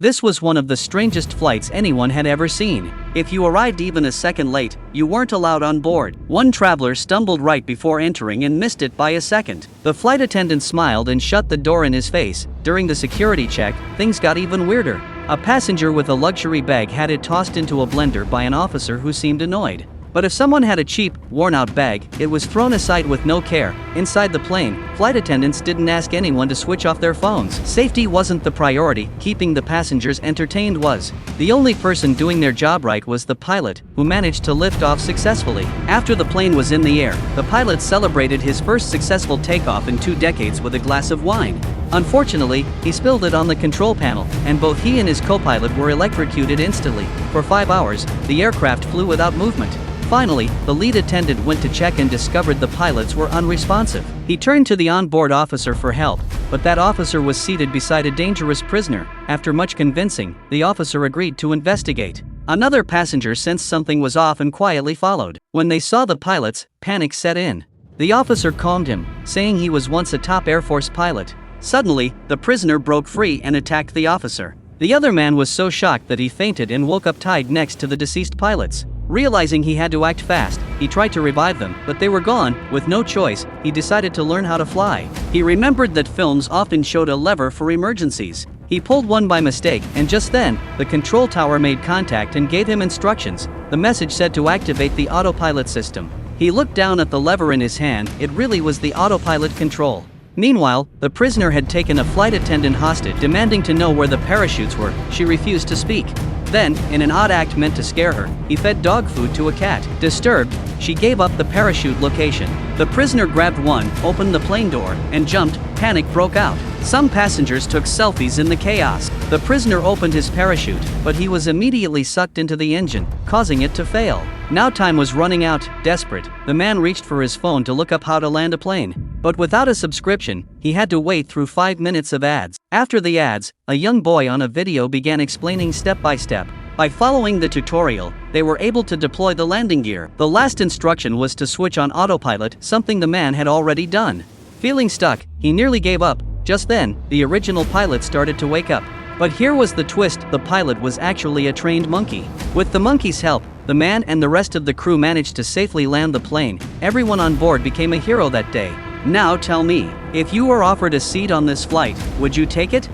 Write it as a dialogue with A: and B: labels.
A: This was one of the strangest flights anyone had ever seen. If you arrived even a second late, you weren't allowed on board. One traveler stumbled right before entering and missed it by a second. The flight attendant smiled and shut the door in his face. During the security check, things got even weirder. A passenger with a luxury bag had it tossed into a blender by an officer who seemed annoyed. But if someone had a cheap, worn-out bag, it was thrown aside with no care. Inside the plane, flight attendants didn't ask anyone to switch off their phones. Safety wasn't the priority, keeping the passengers entertained was. The only person doing their job right was the pilot, who managed to lift off successfully. After the plane was in the air, the pilot celebrated his first successful takeoff in 2 decades with a glass of wine. Unfortunately, he spilled it on the control panel, and both he and his co-pilot were electrocuted instantly. For 5 hours, the aircraft flew without movement. Finally, the lead attendant went to check and discovered the pilots were unresponsive. He turned to the onboard officer for help, but that officer was seated beside a dangerous prisoner. After much convincing, the officer agreed to investigate. Another passenger sensed something was off and quietly followed. When they saw the pilots, panic set in. The officer calmed him, saying he was once a top Air Force pilot. Suddenly, the prisoner broke free and attacked the officer. The other man was so shocked that he fainted and woke up tied next to the deceased pilots. Realizing he had to act fast, he tried to revive them, but they were gone. With no choice, he decided to learn how to fly. He remembered that films often showed a lever for emergencies. He pulled one by mistake, and just then, the control tower made contact and gave him instructions. The message said to activate the autopilot system. He looked down at the lever in his hand. It really was the autopilot control. Meanwhile, the prisoner had taken a flight attendant hostage, demanding to know where the parachutes were. She refused to speak. Then, in an odd act meant to scare her, he fed dog food to a cat. Disturbed, she gave up the parachute location. The prisoner grabbed one, opened the plane door, and jumped. Panic broke out. Some passengers took selfies in the chaos. The prisoner opened his parachute, but he was immediately sucked into the engine, causing it to fail. Now time was running out. Desperate, the man reached for his phone to look up how to land a plane. But without a subscription, he had to wait through 5 minutes of ads. After the ads, a young boy on a video began explaining step by step. By following the tutorial, they were able to deploy the landing gear. The last instruction was to switch on autopilot, something the man had already done. Feeling stuck, he nearly gave up. Just then, the original pilot started to wake up. But here was the twist: the pilot was actually a trained monkey. With the monkey's help, the man and the rest of the crew managed to safely land the plane. Everyone on board became a hero that day. Now tell me, if you were offered a seat on this flight, would you take it?